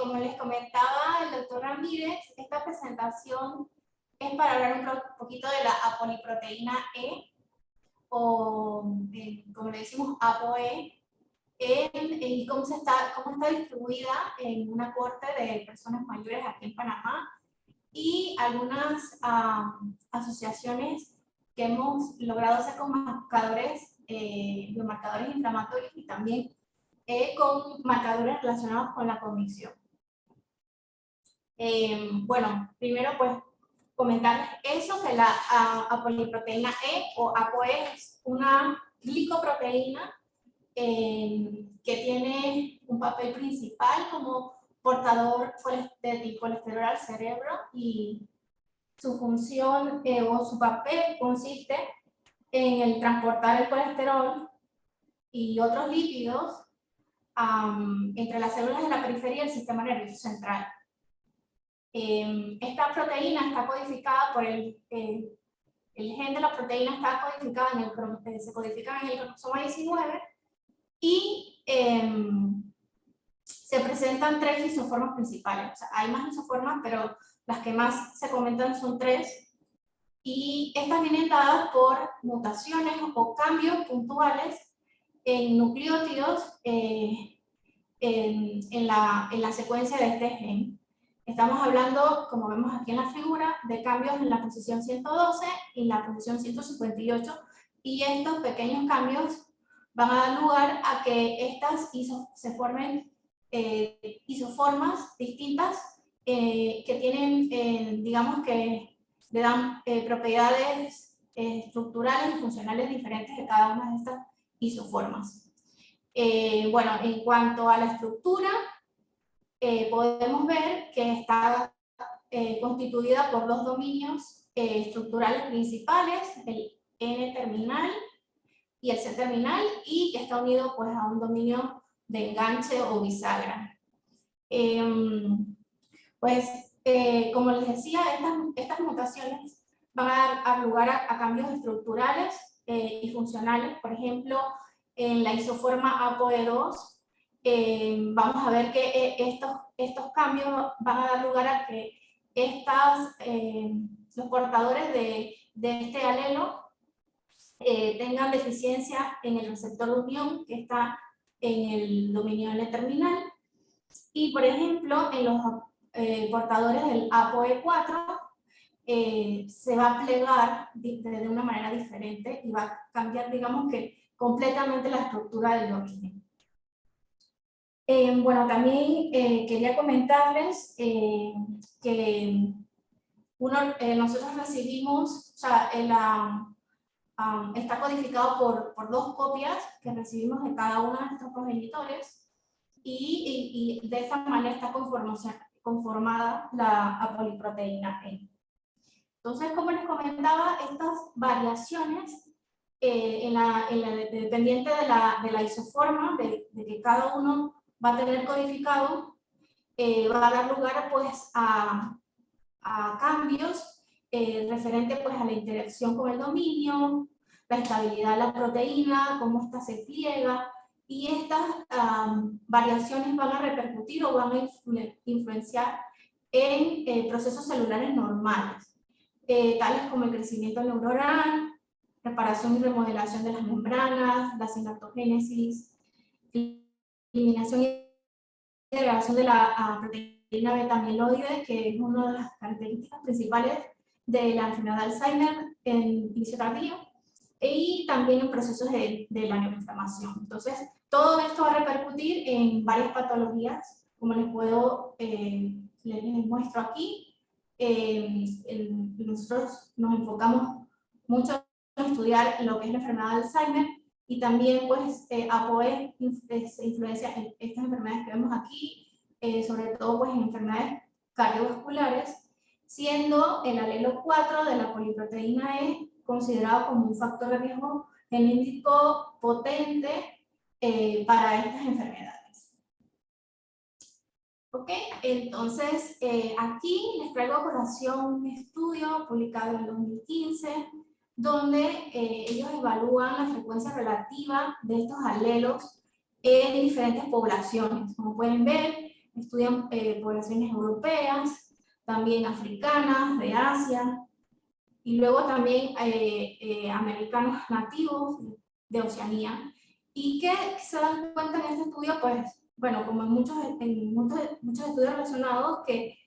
como les comentaba el doctor Ramírez, esta presentación es para hablar un poquito de la apoliproteína E, o como le decimos ApoE, y cómo está distribuida en una corte de personas mayores aquí en Panamá, y algunas asociaciones que hemos logrado hacer con marcadores, biomarcadores inflamatorios y también con marcadores relacionados con la cognición. Bueno, primero pues comentar eso, que la apoliproteína E o ApoE es una glicoproteína que tiene un papel principal como portador de colesterol al cerebro, y su función o su papel consiste en el transportar el colesterol y otros lípidos entre las células de la periferia del sistema nervioso central. Esta proteína está codificada por el gen de la proteína está codificada se codifica en el cromosoma 19, y se presentan 3 isoformas principales. O sea, hay más isoformas, pero las que más se comentan son 3, y estas vienen dadas por mutaciones o cambios puntuales en nucleótidos en la secuencia de este gen. Estamos hablando, como vemos aquí en la figura, de cambios en la posición 112 y la posición 158, y estos pequeños cambios van a dar lugar a que se formen isoformas distintas que tienen, digamos que le dan propiedades estructurales y funcionales diferentes de cada una de estas isoformas. Bueno, en cuanto a la estructura, podemos ver que está constituida por 2 dominios estructurales principales, el N-terminal y el C-terminal, y que está unido pues a un dominio de enganche o bisagra. Como les decía, estas mutaciones van a dar lugar a cambios estructurales y funcionales. Por ejemplo, en la isoforma ApoE2, vamos a ver que estos cambios van a dar lugar a que los portadores de este alelo tengan deficiencia en el receptor de unión, que está en el dominio N-terminal, y por ejemplo en los portadores del ApoE4 se va a plegar de una manera diferente y va a cambiar, digamos que completamente la estructura del origen. Bueno, también quería comentarles que nosotros recibimos, o sea, está codificado por 2 copias que recibimos de cada uno de nuestros progenitores, y de esa manera está conformada la apoliproteína E. Entonces, como les comentaba, estas variaciones dependiente de la isoforma de que cada uno va a tener codificado, va a dar lugar pues a cambios referente pues a la interacción con el dominio, la estabilidad de la proteína, cómo ésta se pliega, y estas variaciones van a repercutir o van a influenciar en procesos celulares normales, tales como el crecimiento neuronal, reparación y remodelación de las membranas, la sinaptogénesis, eliminación y degradación de la proteína beta-amiloide, que es una de las características principales de la enfermedad de Alzheimer en inicio tardío, y también en procesos de la neuroinflamación. Entonces, todo esto va a repercutir en varias patologías, como les muestro aquí. Nosotros nos enfocamos mucho en estudiar lo que es la enfermedad de Alzheimer, y también pues ApoE influencia en estas enfermedades que vemos aquí, sobre todo pues en enfermedades cardiovasculares, siendo el alelo 4 de la poliproteína E considerado como un factor de riesgo genético potente para estas enfermedades. Ok, entonces aquí les traigo a colación un estudio publicado en 2015, donde ellos evalúan la frecuencia relativa de estos alelos en diferentes poblaciones. Como pueden ver, estudian poblaciones europeas, también africanas, de Asia, y luego también americanos nativos de Oceanía, y que se dan cuenta en este estudio, pues, bueno, como en muchos estudios relacionados, que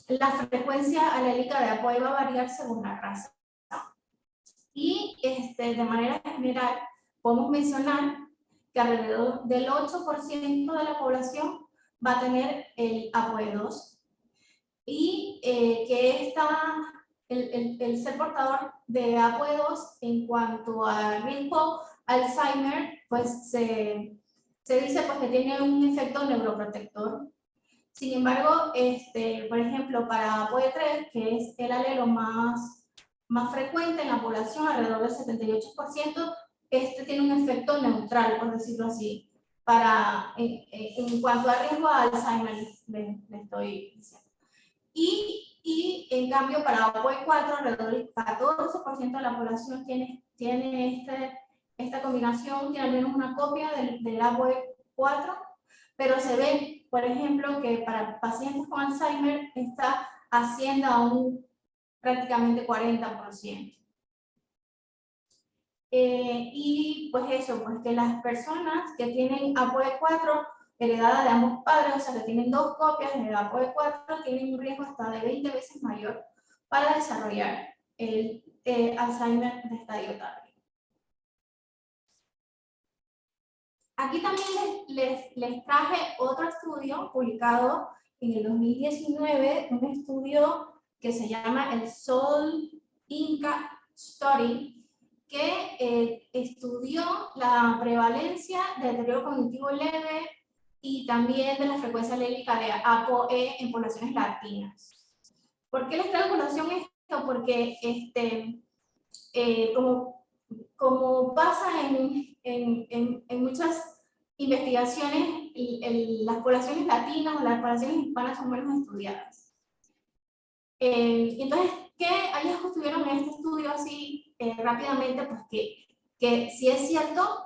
la frecuencia alélica de APOE va a variar según la raza. Y de manera general, podemos mencionar que alrededor del 8% de la población va a tener el APOE2 y que el ser portador de APOE2 en cuanto a riesgo Alzheimer, pues se dice pues, que tiene un efecto neuroprotector. Sin embargo, por ejemplo, para APOE3, que es el alelo más frecuente en la población, alrededor del 78%, tiene un efecto neutral, por decirlo así, en cuanto a riesgo a Alzheimer, le estoy diciendo. Y en cambio, para APOE4, alrededor del 14% de la población tiene esta combinación, tiene al menos una copia del APOE4, pero se ve, por ejemplo, que para pacientes con Alzheimer está asciende a un prácticamente 40%. Y pues eso, pues que las personas que tienen APOE4 heredada de ambos padres, o sea que tienen dos copias de APOE4, tienen un riesgo hasta de 20 veces mayor para desarrollar el Alzheimer de estadio tardío. Aquí también les traje otro estudio publicado en el 2019, un estudio que se llama el SOL-INCA Study, que estudió la prevalencia de deterioro cognitivo leve y también de la frecuencia alélica de APOE en poblaciones latinas. ¿Por qué les traigo a colación esto? Porque como pasa en muchas investigaciones, las poblaciones latinas o las poblaciones hispanas son menos estudiadas. Entonces, ¿qué hallazgos tuvieron en este estudio así rápidamente? Pues que si es cierto,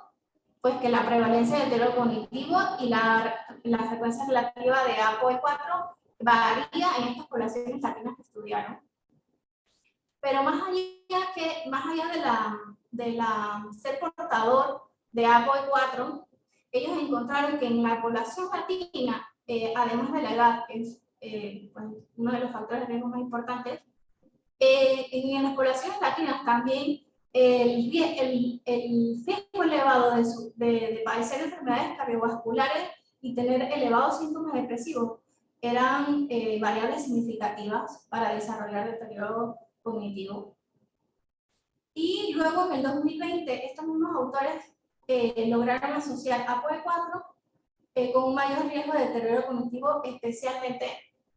pues que la prevalencia del deterioro cognitivo y la frecuencia relativa de APOE4 varía en estas poblaciones latinas que estudiaron. Pero más allá de la ser portador de APOE4, ellos encontraron que en la población latina, además de la edad, que es pues, uno de los factores de riesgo más importantes, en las poblaciones latinas también el riesgo elevado de padecer enfermedades cardiovasculares y tener elevados síntomas depresivos eran variables significativas para desarrollar deterioro cognitivo. Y luego en el 2020 estos mismos autores lograron asociar APOE4 con un mayor riesgo de deterioro cognitivo, especialmente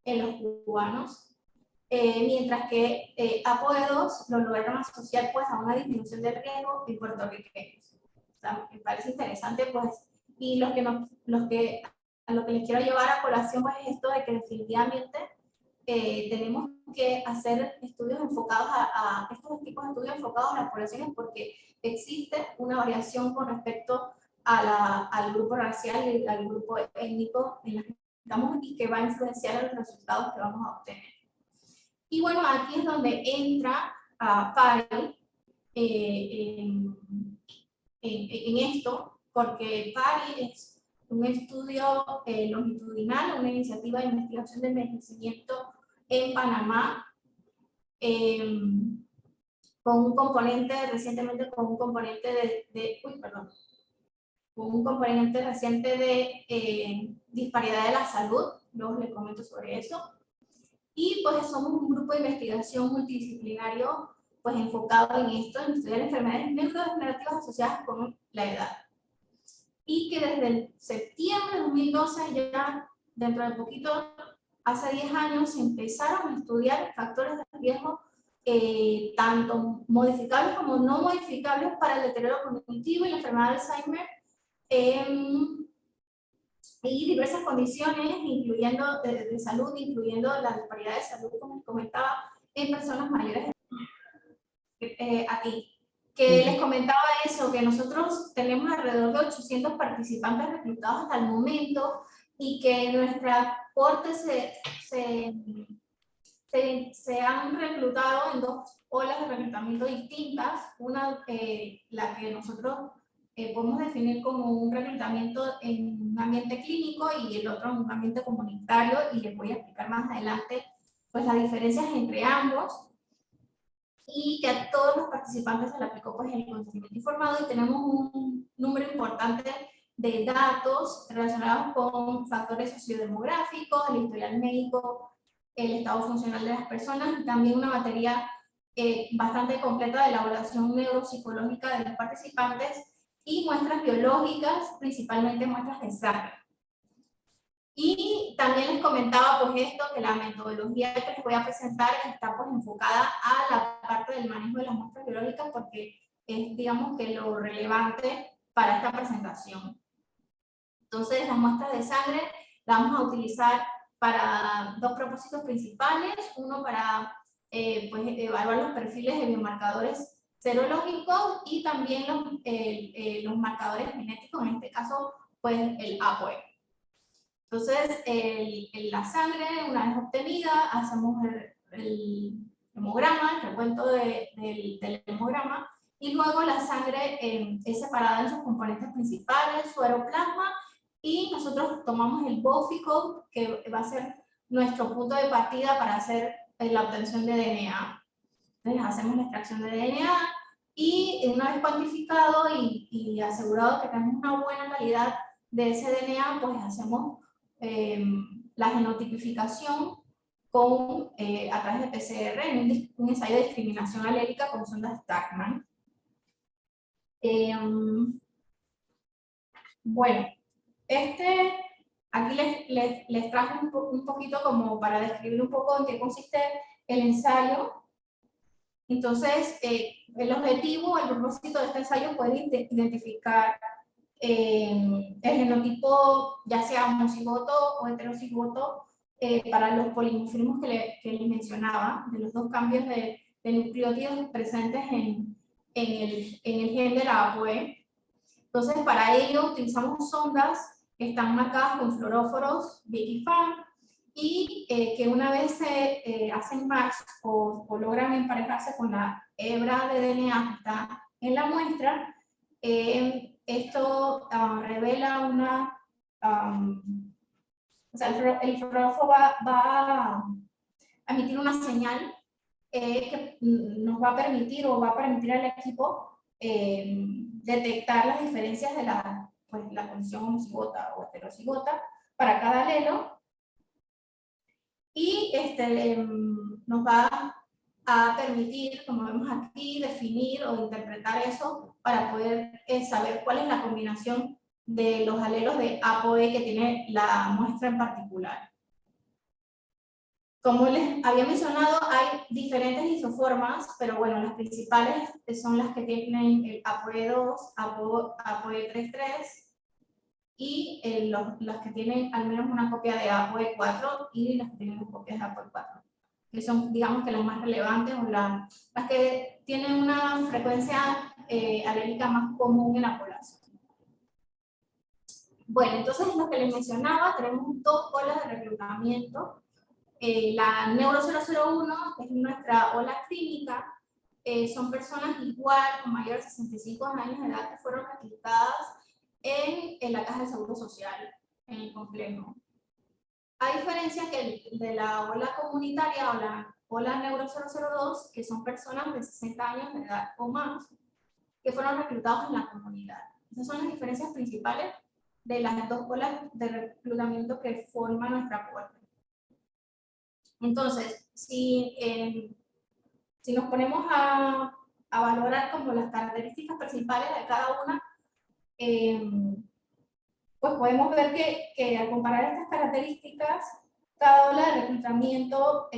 en los cubanos, mientras que APOE2 lo lograron asociar pues, a una disminución del riesgo en puertorriqueños. O sea, me parece interesante, pues, y a lo que les quiero llevar a colación pues, es esto de que definitivamente tenemos que hacer estudios enfocados a estos tipos de estudios enfocados a las poblaciones porque existe una variación con respecto al grupo racial y al grupo étnico en el que estamos y que va a influenciar los resultados que vamos a obtener. Y bueno, aquí es donde entra PARI en esto, porque PARI es un estudio longitudinal, una iniciativa de investigación de envejecimiento en Panamá, con un componente recientemente, con un componente con un componente reciente de disparidad de la salud, luego les comento sobre eso. Y pues somos un grupo de investigación multidisciplinario pues enfocado en esto, en estudiar enfermedades neurodegenerativas asociadas con la edad. Y que desde el septiembre de 2012, ya dentro de poquito, hace 10 años, se empezaron a estudiar factores de riesgo tanto modificables como no modificables para el deterioro cognitivo y la enfermedad de Alzheimer y diversas condiciones, incluyendo de salud, incluyendo la disparidad de salud, como comentaba, en personas mayores a ti. Que les comentaba eso, que nosotros tenemos alrededor de 800 participantes reclutados hasta el momento y que en nuestra corte se han reclutado en dos olas de reclutamiento distintas. Una, la que nosotros podemos definir como un reclutamiento en un ambiente clínico y el otro en un ambiente comunitario, y les voy a explicar más adelante pues las diferencias entre ambos, y que a todos los participantes se le aplicó pues el consentimiento informado, y tenemos un número importante de datos relacionados con factores sociodemográficos, el historial médico, el estado funcional de las personas, y también una batería bastante completa de elaboración neuropsicológica de los participantes y muestras biológicas, principalmente muestras de sangre. Y también les comentaba pues esto, que la metodología que les voy a presentar está pues enfocada a la parte del manejo de las muestras biológicas, porque es, digamos, que lo relevante para esta presentación. Entonces, las muestras de sangre las vamos a utilizar para dos propósitos principales. Uno, para pues, evaluar los perfiles de biomarcadores serológicos, y también los marcadores genéticos, en este caso, pues el ApoE. Entonces, la sangre, una vez obtenida, hacemos el hemograma, el recuento del hemograma, y luego la sangre es separada en sus componentes principales, sueroplasma, y nosotros tomamos el buffer, que va a ser nuestro punto de partida para hacer la obtención de DNA. Entonces, hacemos la extracción de DNA, y una vez cuantificado y asegurado que tenemos una buena calidad de ese DNA, pues hacemos la genotipificación a través de PCR en un ensayo de discriminación alélica con sondas Stackman. Bueno, aquí les traje un poquito como para describir un poco en qué consiste el ensayo. Entonces, el objetivo, el propósito de este ensayo fue identificar el genotipo, ya sea homocigoto o heterocigoto, para los polimorfismos que les mencionaba, de los dos cambios de nucleótidos presentes en el gen de la ApoE. Entonces, para ello utilizamos sondas que están marcadas con fluoróforos Big-FAM, y que una vez se hacen match o logran emparejarse con la hebra de DNA que está en la muestra, esto revela una, o sea, el fluoróforo va a emitir una señal que nos va a permitir, o va a permitir al equipo detectar las diferencias de la condición homocigota o heterocigota para cada alelo, y nos va a permitir, como vemos aquí, definir o interpretar eso para poder saber cuál es la combinación de los alelos de ApoE que tiene la muestra en particular. Como les había mencionado, hay diferentes isoformas, pero bueno, las principales son las que tienen el ApoE2, ApoE33, y las que tienen al menos una copia de ApoE4, y las que tienen dos copias de ApoE4, que son, digamos, que las más relevantes, o las que tienen una frecuencia alélica más común en la población. Bueno, entonces lo que les mencionaba, tenemos dos olas de reclutamiento. La Neuro 001, que es nuestra ola clínica, son personas igual, con mayor de 65 años de edad, que fueron reclutadas en la Caja de Seguro Social, en el complejo. A diferencia que de la ola comunitaria o la ola Neuro 002, que son personas de 60 años de edad o más, que fueron reclutados en la comunidad. Esas son las diferencias principales de las dos olas de reclutamiento que forman nuestra cohorte. Entonces, si nos ponemos a valorar como las características principales de cada una, pues podemos ver que al comparar estas características, cada ola de reclutamiento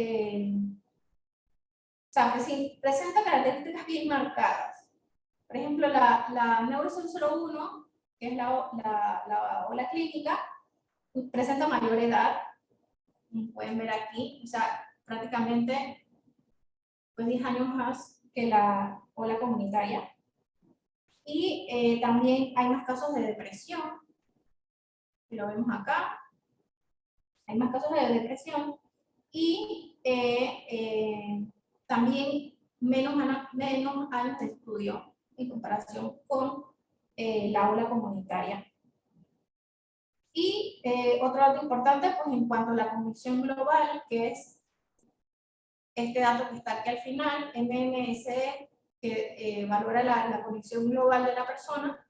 presenta características bien marcadas. Por ejemplo, la Neuro 001, que es la ola clínica, presenta mayor edad, pueden ver aquí, o sea, prácticamente pues 10 años más que la ola comunitaria. Y también hay más casos de depresión, que lo vemos acá, hay más casos de depresión y también menos años de estudio en comparación con la aula comunitaria. Y otro dato importante, pues en cuanto a la cognición global, que es este dato que está aquí al final, MMSE, que valora la cognición global de la persona,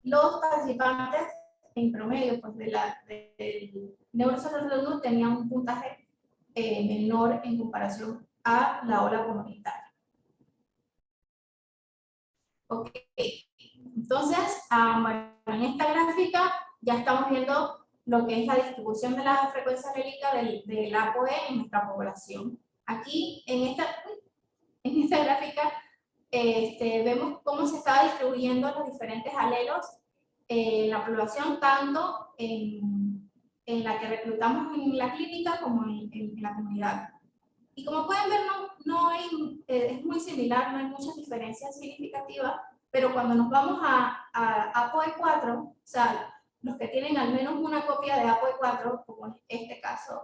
los participantes en promedio pues, del neurocerebro tenían un puntaje menor en comparación a la ola comunitaria. Ok, entonces, bueno, en esta gráfica ya estamos viendo lo que es la distribución de la frecuencia alélica del ApoE en nuestra población. Aquí, en esta gráfica, vemos cómo se está distribuyendo los diferentes alelos en la población, tanto en la que reclutamos en la clínica como en la comunidad. Y como pueden ver, no hay, es muy similar, no hay muchas diferencias significativas, pero cuando nos vamos a ApoE4, o sea, los que tienen al menos una copia de ApoE4, como en este caso,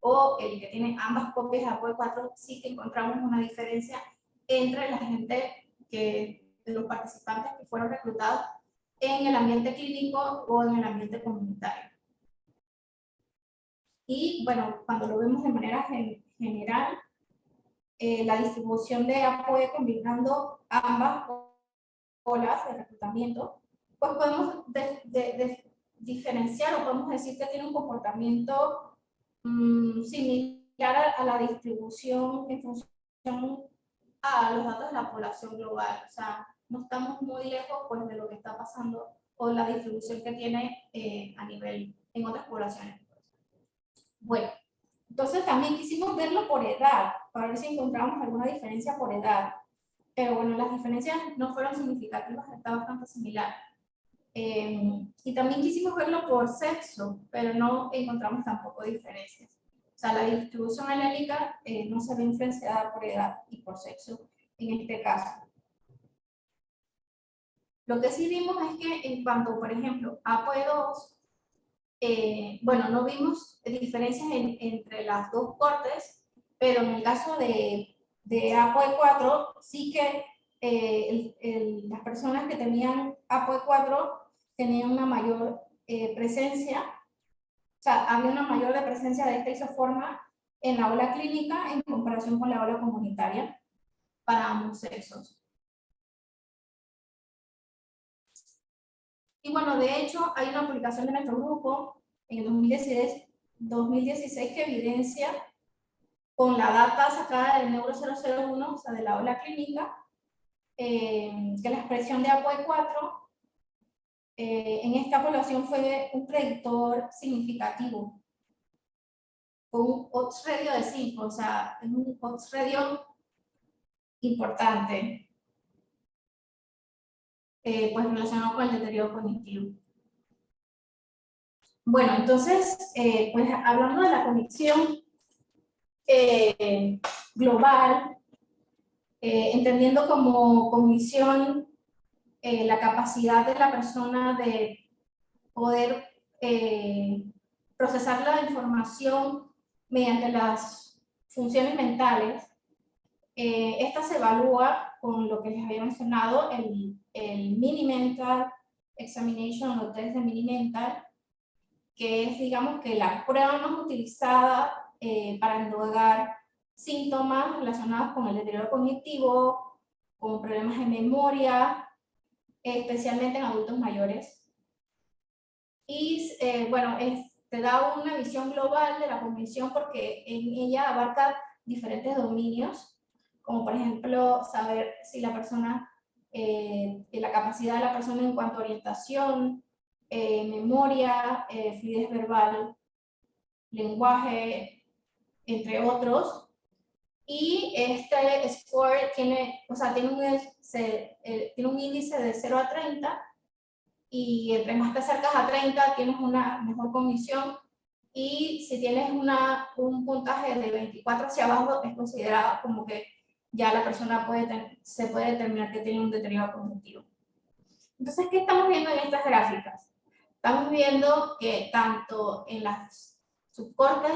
o el que tiene ambas copias de ApoE4, sí que encontramos una diferencia entre la gente de los participantes que fueron reclutados en el ambiente clínico o en el ambiente comunitario. Y bueno, cuando lo vemos de manera general, la distribución de ApoE combinando ambas olas de reclutamiento, pues podemos diferenciar o podemos decir que tiene un comportamiento similar a la distribución en función a los datos de la población global. O sea, no estamos muy lejos pues, de lo que está pasando o la distribución que tiene a nivel en otras poblaciones. Bueno, entonces también quisimos verlo por edad, para ver si encontramos alguna diferencia por edad. Pero bueno, las diferencias no fueron significativas, está bastante similar. Y también quisimos verlo por sexo, pero no encontramos tampoco diferencias. O sea, la distribución alélica no se ve influenciada por edad y por sexo en este caso. Lo que sí vimos es que en cuanto, por ejemplo, ApoE2, bueno, no vimos diferencias entre las dos cortes, pero en el caso de ApoE4 sí que las personas que tenían ApoE4 tenían una mayor presencia, o sea, había una mayor de presencia de esta isoforma en la ola clínica en comparación con la ola comunitaria para ambos sexos. Y bueno, de hecho, hay una publicación de nuestro grupo en el 2016 que evidencia con la data sacada del Neuro 001, o sea, de la ola clínica, que la expresión de ApoE4 en esta población fue un predictor significativo, con un odds ratio de 5, o sea, es un odds ratio importante, pues relacionado con el deterioro cognitivo. Bueno, entonces, pues hablando de la cognición global, entendiendo como cognición la capacidad de la persona de poder procesar la información mediante las funciones mentales. Esta se evalúa con lo que les había mencionado, el Mini-Mental Examination o test de Mini-Mental, que es, digamos, que la prueba más utilizada para indagar síntomas relacionados con el deterioro cognitivo, con problemas de memoria, especialmente en adultos mayores. Y bueno, te da una visión global de la cognición porque en ella abarca diferentes dominios, como por ejemplo saber si la persona, la capacidad de la persona en cuanto a orientación, memoria, fluidez verbal, lenguaje, entre otros. Y este score tiene, o sea, tiene un índice de 0 a 30, y entre más te acercas a 30 tienes una mejor cognición, y si tienes un puntaje de 24 hacia abajo es considerado como que ya la persona se puede determinar que tiene un deterioro cognitivo. Entonces, ¿qué estamos viendo en estas gráficas? Estamos viendo que tanto en las subcortes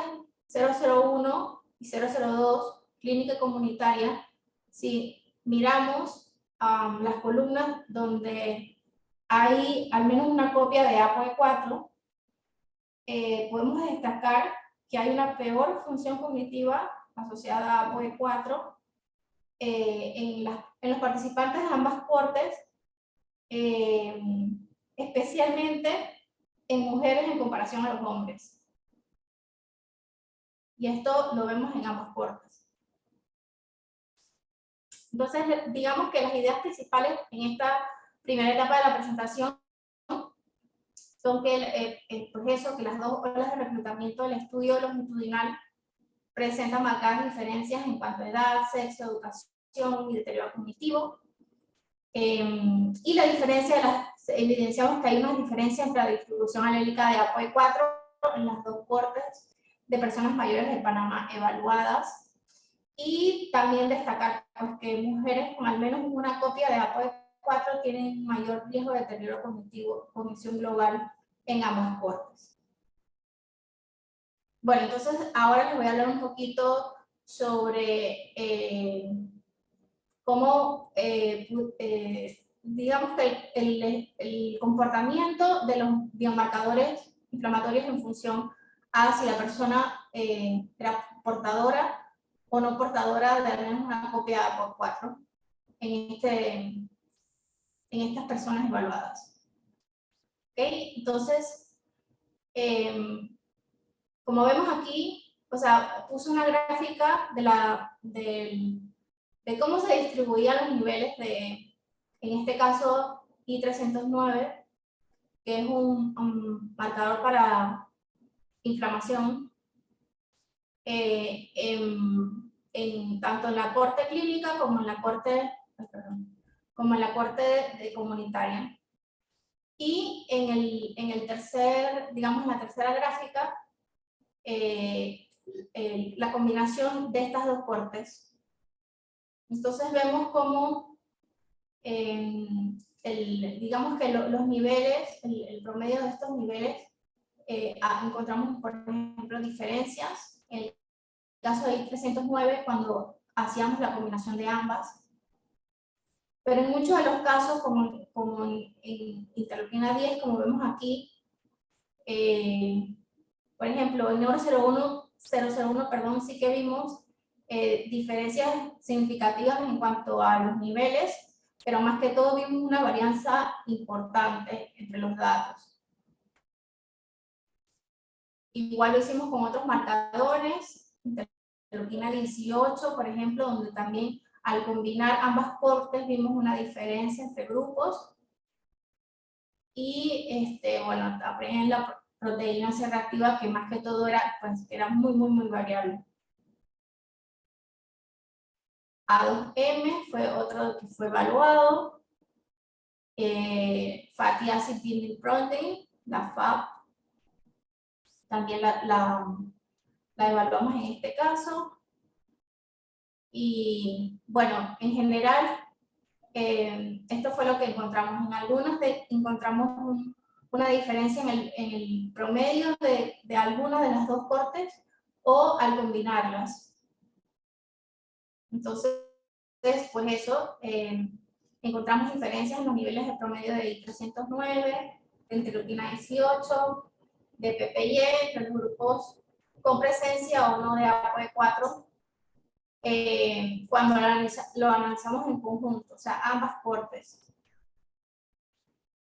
001 y 002, clínica comunitaria, si miramos las columnas donde hay al menos una copia de APOE4, podemos destacar que hay una peor función cognitiva asociada a APOE4 en los participantes de ambas cortes, especialmente en mujeres en comparación a los hombres. Y esto lo vemos en ambas cortes. Entonces, digamos que las ideas principales en esta primera etapa de la presentación son que, pues eso, que las dos olas de reclutamiento del estudio longitudinal presentan marcadas diferencias en cuanto a edad, sexo, educación y deterioro cognitivo. Y la diferencia, evidenciamos que hay una diferencia entre la distribución alélica de APOE4 en las dos cortes de personas mayores de Panamá evaluadas. Y también destacar pues, que mujeres con al menos una copia de APOE4 tienen mayor riesgo de deterioro cognitivo, cognición global en ambas cortes. Bueno, entonces ahora les voy a hablar un poquito sobre cómo, digamos que el comportamiento de los biomarcadores inflamatorios en función a si la persona era portadora o no portadora de al menos una copia de APOE4 en estas personas evaluadas. ¿Okay? Entonces, como vemos aquí, o sea, puse una gráfica de cómo se distribuían los niveles de, en este caso, I309, que es un marcador para inflamación, tanto en la corte clínica como en la corte, comunitaria. Y en el tercer, digamos, en la tercera gráfica, la combinación de estas dos cortes. Entonces vemos cómo, digamos que los niveles, el promedio de estos niveles, encontramos, por ejemplo, diferencias. En el caso de I309, cuando hacíamos la combinación de ambas. Pero en muchos de los casos, como en interleuquina 10, como vemos aquí, por ejemplo, en Neuro 001, perdón, sí que vimos diferencias significativas en cuanto a los niveles, pero más que todo vimos una varianza importante entre los datos. Igual lo hicimos con otros marcadores, interleuquina 18, por ejemplo, donde también al combinar ambas cortes vimos una diferencia entre grupos. Y bueno, también la proteína C reactiva, que más que todo era, pues, era muy variable. A2M fue otro que fue evaluado. Fatty Acid Binding Protein, la FAB, también la evaluamos en este caso. Y bueno, en general, esto fue lo que encontramos. En algunos encontramos una diferencia en el promedio de algunas de las dos cortes o al combinarlas. Entonces, pues eso, encontramos diferencias en los niveles de promedio de I309, de interleuquina 18, de PPY, entre los grupos con presencia o no de APOE4, cuando lo analizamos en conjunto, o sea, ambas cortes.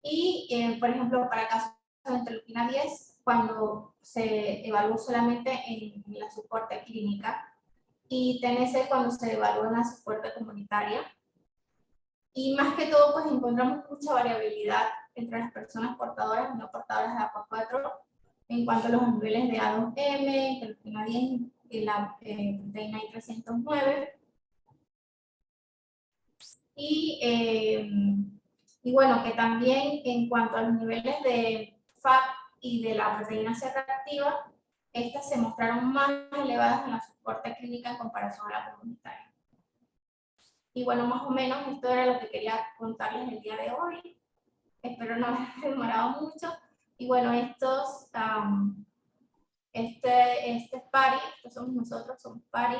Y, por ejemplo, para casos de interleuquina 10, cuando se evaluó solamente en la subcorte clínica, y TNC cuando se evalúa en la subcorte comunitaria. Y más que todo, pues encontramos mucha variabilidad entre las personas portadoras y no portadoras de APOE4 en cuanto a los niveles de A2M, interleuquina 10 y la proteína I309. Y bueno, que también en cuanto a los niveles de FAB y de la proteína C reactiva, estas se mostraron más elevadas en la subcorte clínica en comparación a la comunitaria. Y bueno, más o menos esto era lo que quería contarles el día de hoy. Espero no haber demorado mucho. Y bueno, estos este es PARI, estos somos nosotros, somos PARI.